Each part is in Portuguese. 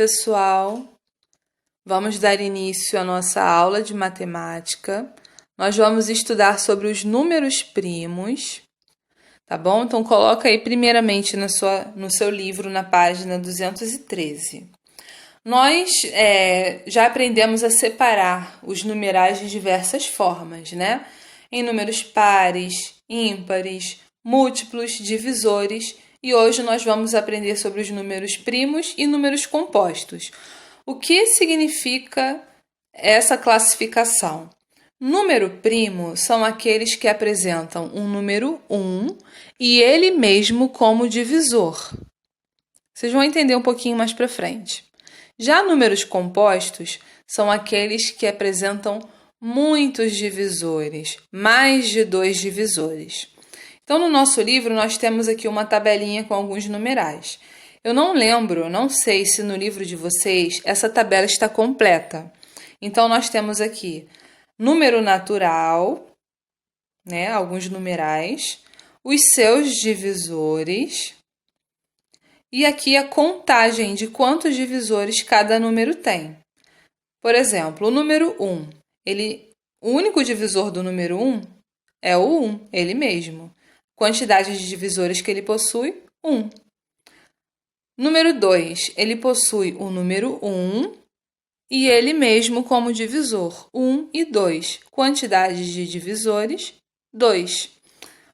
pessoal! Vamos dar início à nossa aula de matemática. Nós vamos estudar sobre os números primos, tá bom? Então, coloca aí primeiramente no seu livro, na página 213. Nós já aprendemos a separar os numerais de diversas formas, né? Em números pares, ímpares, múltiplos, divisores. E hoje nós vamos aprender sobre os números primos e números compostos. O que significa essa classificação? Número primo são aqueles que apresentam um número 1 e ele mesmo como divisor. Vocês vão entender um pouquinho mais para frente. Já números compostos são aqueles que apresentam muitos divisores, mais de 2 divisores. Então, no nosso livro, nós temos aqui uma tabelinha com alguns numerais. Eu não sei se no livro de vocês essa tabela está completa. Então, nós temos aqui número natural, né, alguns numerais, os seus divisores e aqui a contagem de quantos divisores cada número tem. Por exemplo, o número 1, o único divisor do número 1 é o 1, ele mesmo. Quantidade de divisores que ele possui, 1. Número 2, ele possui o número 1 e ele mesmo como divisor, 1 e 2. Quantidade de divisores, 2.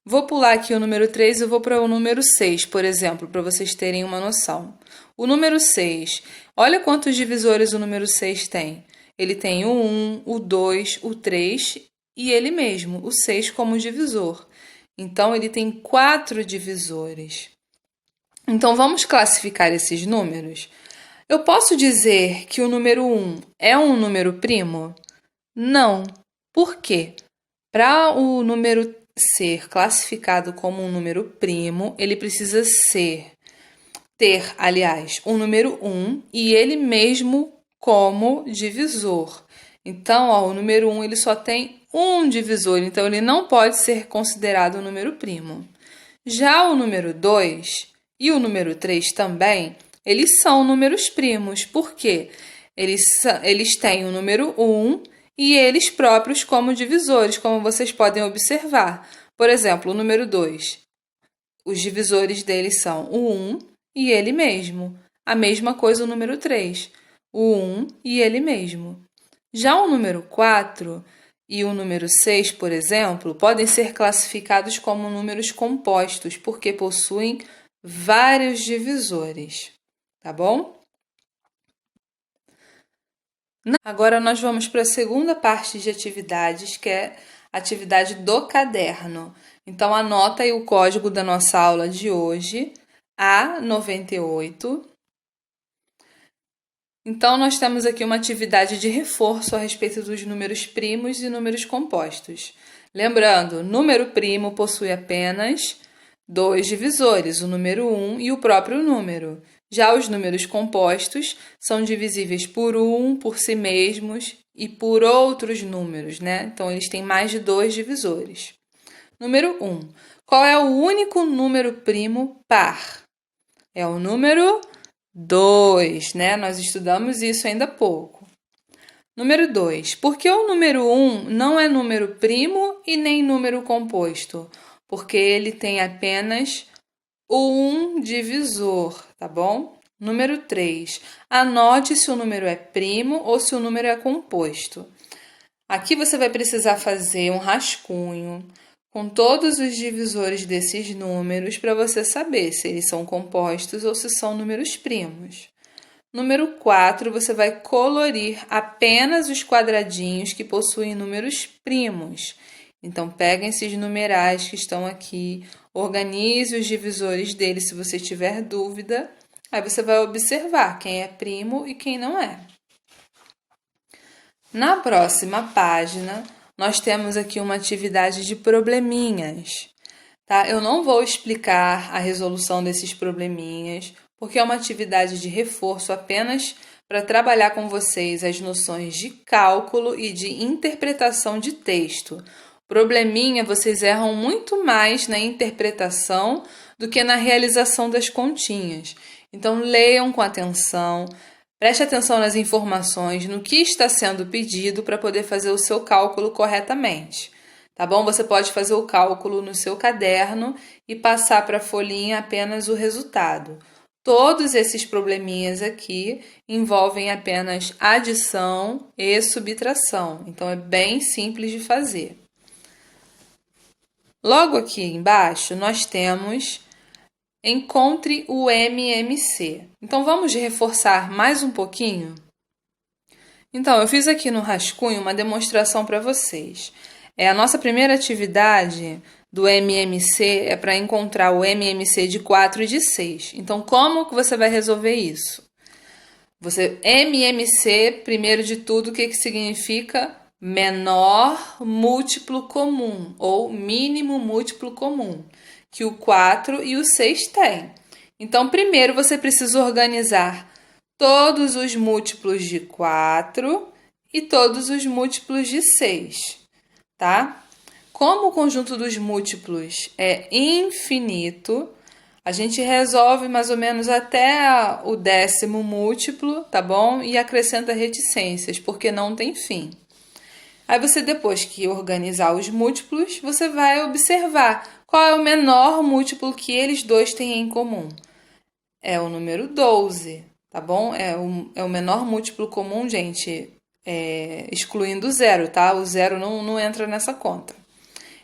Vou pular aqui o número 3 e vou para o número 6, por exemplo, para vocês terem uma noção. O número 6, olha quantos divisores o número 6 tem. Ele tem o 1, o 2, o 3 e ele mesmo, o 6 como divisor. Então, ele tem 4 divisores. Então, vamos classificar esses números? Eu posso dizer que o número 1 é um número primo? Não. Por quê? Para o número ser classificado como um número primo, ele precisa ter, um número 1 e ele mesmo como divisor. Então, o número 1 ele só tem um divisor, então ele não pode ser considerado um número primo. Já o número 2 e o número 3 também, eles são números primos. Por quê? Eles têm o número 1 e eles próprios como divisores, como vocês podem observar. Por exemplo, o número 2, os divisores dele são o 1 e ele mesmo. A mesma coisa o número 3, o 1 e ele mesmo. Já o número 4 e o número 6, por exemplo, podem ser classificados como números compostos, porque possuem vários divisores, tá bom? Agora nós vamos para a segunda parte de atividades, que é a atividade do caderno. Então, anota aí o código da nossa aula de hoje, A98. Então, nós temos aqui uma atividade de reforço a respeito dos números primos e números compostos. Lembrando, número primo possui apenas 2 divisores, o número 1 e o próprio número. Já os números compostos são divisíveis por 1, por si mesmos e por outros números, né? Então, eles têm mais de 2 divisores. Número 1. Qual é o único número primo par? É o número 2, né? Nós estudamos isso ainda há pouco. Número 2. Por que o número 1 não é número primo e nem número composto? Porque ele tem apenas um divisor, tá bom? Número 3. Anote se o número é primo ou se o número é composto. Aqui você vai precisar fazer um rascunho com todos os divisores desses números para você saber se eles são compostos ou se são números primos. Número 4, você vai colorir apenas os quadradinhos que possuem números primos. Então, peguem esses numerais que estão aqui, organize os divisores deles se você tiver dúvida. Aí você vai observar quem é primo e quem não é. Na próxima página, nós temos aqui uma atividade de probleminhas, tá? Eu não vou explicar a resolução desses probleminhas, porque é uma atividade de reforço apenas para trabalhar com vocês as noções de cálculo e de interpretação de texto. Probleminha, vocês erram muito mais na interpretação do que na realização das continhas. Então, leiam com atenção, Preste atenção nas informações, no que está sendo pedido para poder fazer o seu cálculo corretamente. Tá bom? Você pode fazer o cálculo no seu caderno e passar para a folhinha apenas o resultado. Todos esses probleminhas aqui envolvem apenas adição e subtração, então é bem simples de fazer. Logo aqui embaixo nós temos encontre o MMC. Então vamos reforçar mais um pouquinho? Então eu fiz aqui no rascunho uma demonstração para vocês. A nossa primeira atividade do MMC é para encontrar o MMC de 4 e de 6. Então, como que você vai resolver isso? MMC, primeiro de tudo, o que significa? Menor múltiplo comum, ou mínimo múltiplo comum, que o 4 e o 6 têm. Então, primeiro você precisa organizar todos os múltiplos de 4 e todos os múltiplos de 6. Tá? Como o conjunto dos múltiplos é infinito, a gente resolve mais ou menos até o 10º múltiplo, tá bom? E acrescenta reticências, porque não tem fim. Aí você, depois que organizar os múltiplos, você vai observar qual é o menor múltiplo que eles dois têm em comum. É o número 12, tá bom? É o menor múltiplo comum, gente, excluindo o zero, tá? O zero não entra nessa conta.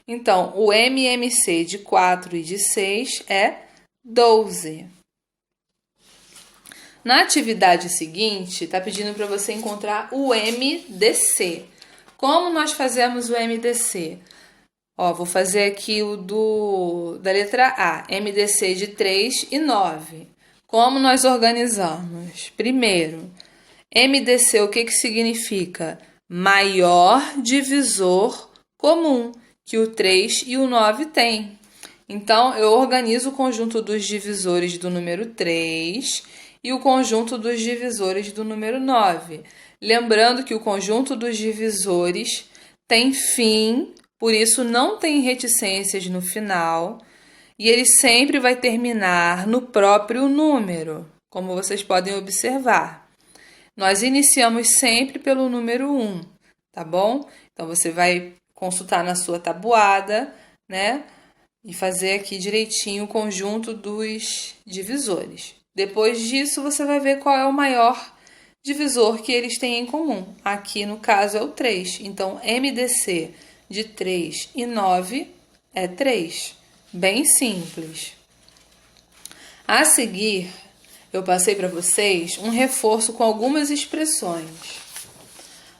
Então, o MMC de 4 e de 6 é 12. Na atividade seguinte, está pedindo para você encontrar o MDC. Como nós fazemos o MDC? Vou fazer aqui o da letra A, MDC de 3 e 9. Como nós organizamos? Primeiro, MDC, o que significa? Maior divisor comum, que o 3 e o 9 têm. Então, eu organizo o conjunto dos divisores do número 3 e o conjunto dos divisores do número 9. Lembrando que o conjunto dos divisores tem fim, por isso não tem reticências no final, e ele sempre vai terminar no próprio número, como vocês podem observar. Nós iniciamos sempre pelo número 1, tá bom? Então, você vai consultar na sua tabuada, né? E fazer aqui direitinho o conjunto dos divisores. Depois disso, você vai ver qual é o maior divisor que eles têm em comum. Aqui, no caso, é o 3. Então, MDC de 3 e 9 é 3. Bem simples. A seguir, eu passei para vocês um reforço com algumas expressões.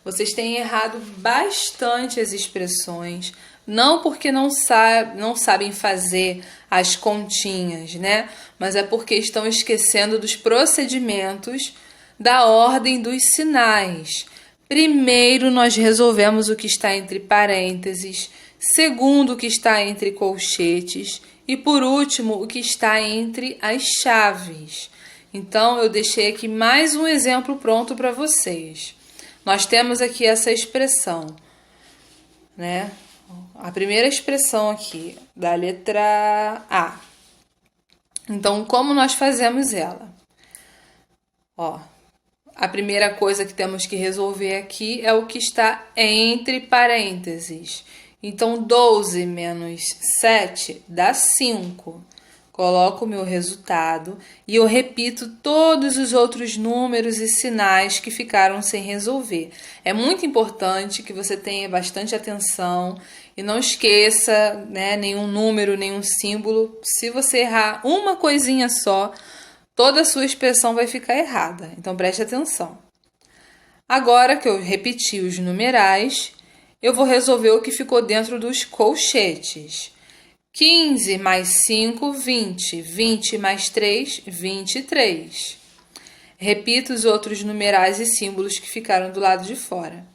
Vocês têm errado bastante as expressões, não porque não sabem fazer as continhas, né? Mas é porque estão esquecendo dos procedimentos da ordem dos sinais. Primeiro, nós resolvemos o que está entre parênteses, segundo, o que está entre colchetes e, por último, o que está entre as chaves. Então, eu deixei aqui mais um exemplo pronto para vocês. Nós temos aqui essa expressão, né? A primeira expressão aqui, da letra A. Então, como nós fazemos ela? A primeira coisa que temos que resolver aqui é o que está entre parênteses. Então, 12 menos 7 dá 5. Coloco o meu resultado e eu repito todos os outros números e sinais que ficaram sem resolver. É muito importante que você tenha bastante atenção e não esqueça, né, nenhum número, nenhum símbolo. Se você errar uma coisinha só, toda a sua expressão vai ficar errada. Então, preste atenção. Agora que eu repeti os numerais, eu vou resolver o que ficou dentro dos colchetes. 15 mais 5, 20. 20 mais 3, 23. Repito os outros numerais e símbolos que ficaram do lado de fora.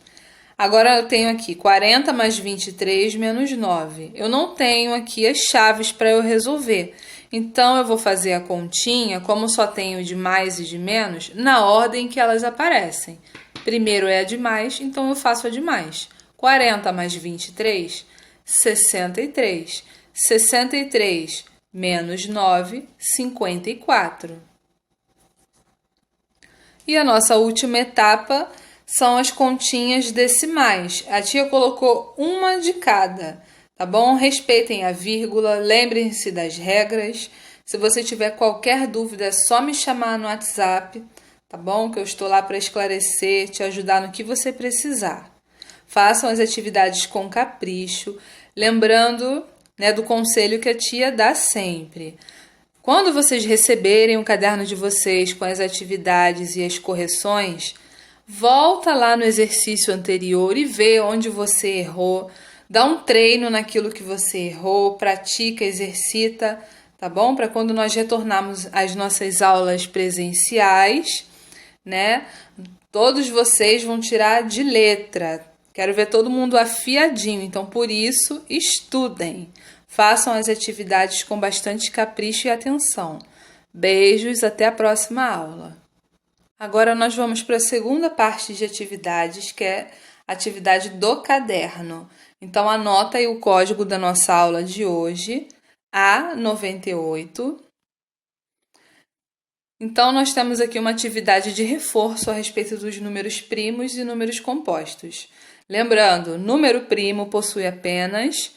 Agora eu tenho aqui 40 mais 23 menos 9. Eu não tenho aqui as chaves para eu resolver. Então, eu vou fazer a continha, como só tenho de mais e de menos, na ordem que elas aparecem. Primeiro é a de mais, então eu faço a de mais. 40 mais 23, 63. 63 menos 9, 54. E a nossa última etapa são as continhas decimais. A tia colocou uma de cada, tá bom? Respeitem a vírgula, lembrem-se das regras. Se você tiver qualquer dúvida, é só me chamar no WhatsApp, tá bom? Que eu estou lá para esclarecer, te ajudar no que você precisar. Façam as atividades com capricho, lembrando, né, do conselho que a tia dá sempre. Quando vocês receberem o caderno de vocês com as atividades e as correções, volta lá no exercício anterior e vê onde você errou. Dá um treino naquilo que você errou, pratica, exercita, tá bom? Para quando nós retornarmos às nossas aulas presenciais, né? Todos vocês vão tirar de letra. Quero ver todo mundo afiadinho, então por isso estudem. Façam as atividades com bastante capricho e atenção. Beijos, até a próxima aula. Agora nós vamos para a segunda parte de atividades, que é a atividade do caderno. Então anota aí o código da nossa aula de hoje, A98. Então nós temos aqui uma atividade de reforço a respeito dos números primos e números compostos. Lembrando, número primo possui apenas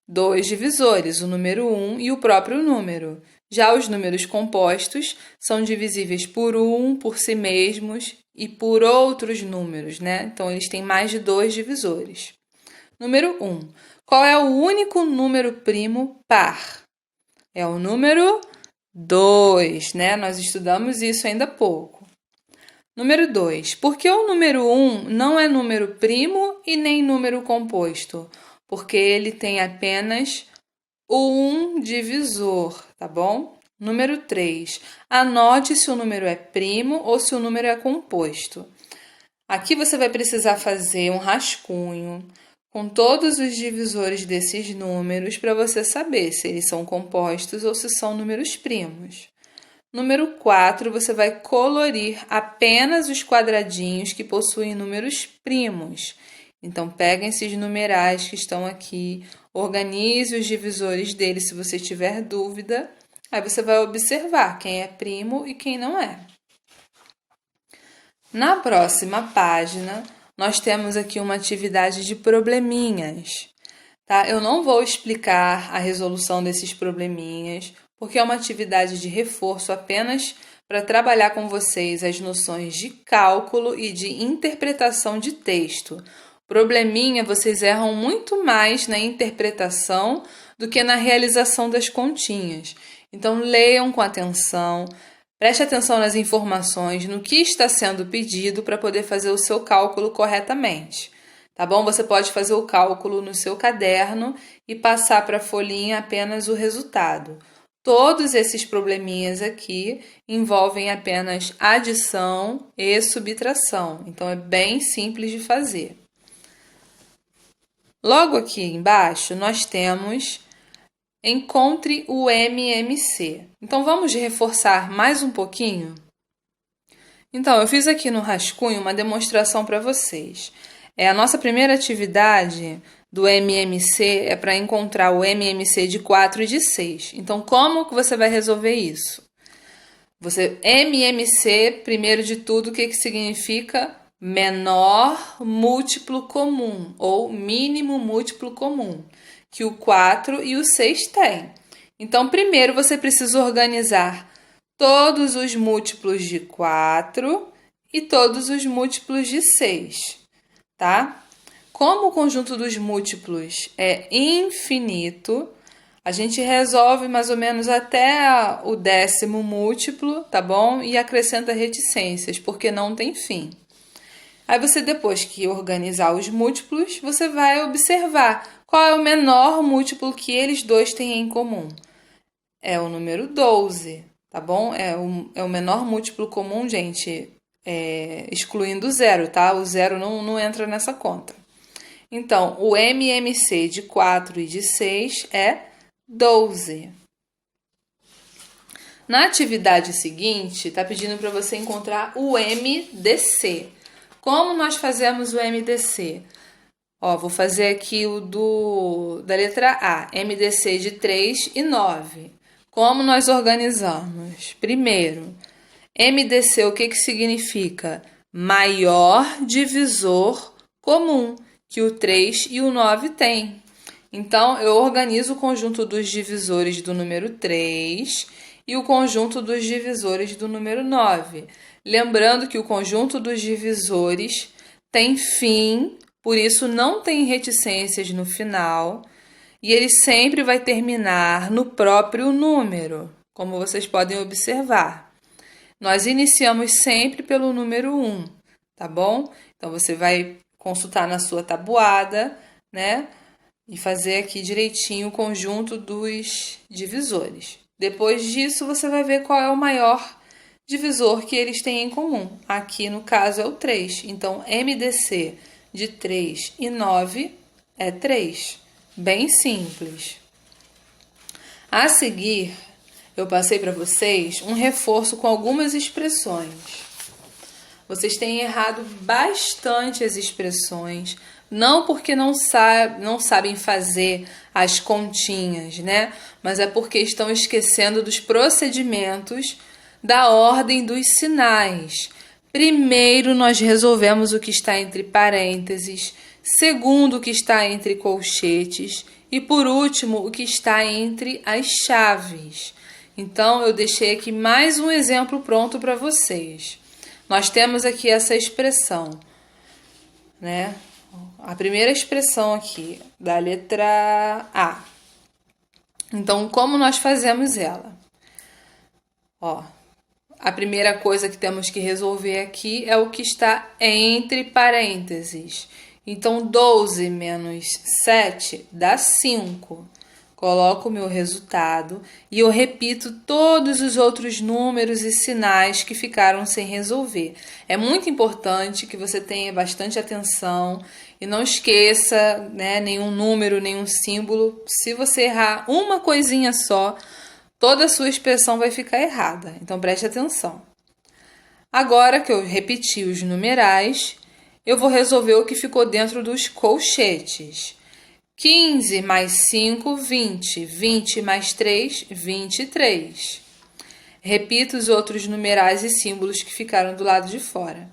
2 divisores, o número 1 e o próprio número. Já os números compostos são divisíveis por 1, por si mesmos e por outros números, né? Então, eles têm mais de 2 divisores. Número 1. Qual é o único número primo par? É o número 2, né? Nós estudamos isso ainda há pouco. Número 2. Por que o número 1 não é número primo e nem número composto? Porque ele tem apenas um divisor, tá bom? Número 3. Anote se o número é primo ou se o número é composto. Aqui você vai precisar fazer um rascunho com todos os divisores desses números para você saber se eles são compostos ou se são números primos. Número 4, você vai colorir apenas os quadradinhos que possuem números primos. Então, peguem esses numerais que estão aqui, organize os divisores deles se você tiver dúvida. Aí você vai observar quem é primo e quem não é. Na próxima página, nós temos aqui uma atividade de probleminhas. Tá? Eu não vou explicar a resolução desses probleminhas, porque é uma atividade de reforço apenas para trabalhar com vocês as noções de cálculo e de interpretação de texto. Probleminha, vocês erram muito mais na interpretação do que na realização das continhas. Então, leiam com atenção, preste atenção nas informações, no que está sendo pedido para poder fazer o seu cálculo corretamente. Tá bom? Você pode fazer o cálculo no seu caderno e passar para a folhinha apenas o resultado. Todos esses probleminhas aqui envolvem apenas adição e subtração. Então, é bem simples de fazer. Logo aqui embaixo, nós temos encontre o MMC. Então, vamos reforçar mais um pouquinho? Então, eu fiz aqui no rascunho uma demonstração para vocês. A nossa primeira atividade do MMC é para encontrar o MMC de 4 e de 6. Então, como que você vai resolver isso? MMC, primeiro de tudo, o que significa? Menor múltiplo comum ou mínimo múltiplo comum, que o 4 e o 6 têm. Então, primeiro você precisa organizar todos os múltiplos de 4 e todos os múltiplos de 6, tá? Como o conjunto dos múltiplos é infinito, a gente resolve mais ou menos até o 10º múltiplo, tá bom? E acrescenta reticências, porque não tem fim. Aí você, depois que organizar os múltiplos, você vai observar qual é o menor múltiplo que eles dois têm em comum. É o número 12, tá bom? É o menor múltiplo comum, gente, excluindo o zero, tá? O zero não entra nessa conta. Então, o MMC de 4 e de 6 é 12. Na atividade seguinte, está pedindo para você encontrar o MDC. Como nós fazemos o MDC? Vou fazer aqui o da letra A, MDC de 3 e 9. Como nós organizamos? Primeiro, MDC, o que significa? Maior divisor comum, que o 3 e o 9 têm. Então, eu organizo o conjunto dos divisores do número 3 e o conjunto dos divisores do número 9. Lembrando que o conjunto dos divisores tem fim, por isso não tem reticências no final, e ele sempre vai terminar no próprio número, como vocês podem observar. Nós iniciamos sempre pelo número 1, tá bom? Então, você vai consultar na sua tabuada, né? E fazer aqui direitinho o conjunto dos divisores. Depois disso, você vai ver qual é o maior divisor que eles têm em comum. Aqui, no caso, é o 3. Então, MDC de 3 e 9 é 3. Bem simples. A seguir, eu passei para vocês um reforço com algumas expressões. Vocês têm errado bastante as expressões, não porque não sabem fazer as continhas, né? Mas é porque estão esquecendo dos procedimentos da ordem dos sinais. Primeiro, nós resolvemos o que está entre parênteses. Segundo, o que está entre colchetes. E, por último, o que está entre as chaves. Então, eu deixei aqui mais um exemplo pronto para vocês. Nós temos aqui essa expressão, né? A primeira expressão aqui, da letra A. Então, como nós fazemos ela? Ó, a primeira coisa que temos que resolver aqui é o que está entre parênteses. Então, 12 menos 7 dá 5. Coloco o meu resultado e eu repito todos os outros números e sinais que ficaram sem resolver. É muito importante que você tenha bastante atenção e não esqueça, né, nenhum número, nenhum símbolo. Se você errar uma coisinha só, toda a sua expressão vai ficar errada. Então, preste atenção. Agora que eu repeti os numerais, eu vou resolver o que ficou dentro dos colchetes. 15 mais 5, 20. 20 mais 3, 23. Repito os outros numerais e símbolos que ficaram do lado de fora.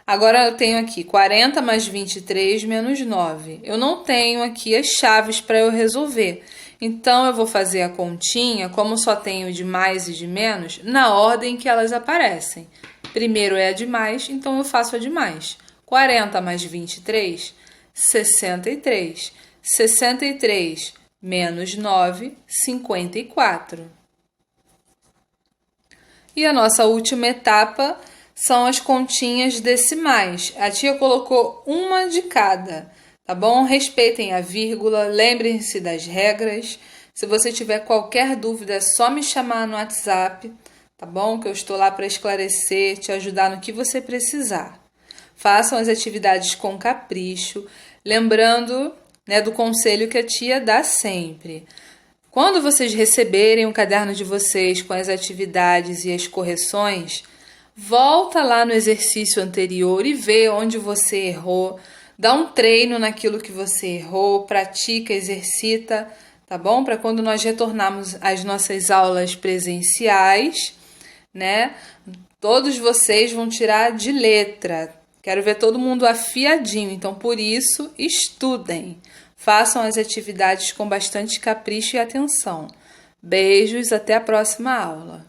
Agora eu tenho aqui 40 mais 23 menos 9. Eu não tenho aqui as chaves para eu resolver. Então, eu vou fazer a continha, como só tenho de mais e de menos, na ordem que elas aparecem. Primeiro é a de mais, então eu faço a de mais. 40 mais 23, 63. 63 menos 9, 54. E a nossa última etapa são as continhas decimais. A tia colocou uma de cada, tá bom? Respeitem a vírgula, lembrem-se das regras. Se você tiver qualquer dúvida, é só me chamar no WhatsApp, tá bom? Que eu estou lá para esclarecer, te ajudar no que você precisar. Façam as atividades com capricho, lembrando, né, do conselho que a tia dá sempre. Quando vocês receberem o caderno de vocês com as atividades e as correções, volta lá no exercício anterior e vê onde você errou, dá um treino naquilo que você errou, pratica, exercita, tá bom? Para quando nós retornarmos às nossas aulas presenciais, né, todos vocês vão tirar de letra. Quero ver todo mundo afiadinho, então por isso estudem. Façam as atividades com bastante capricho e atenção. Beijos, até a próxima aula.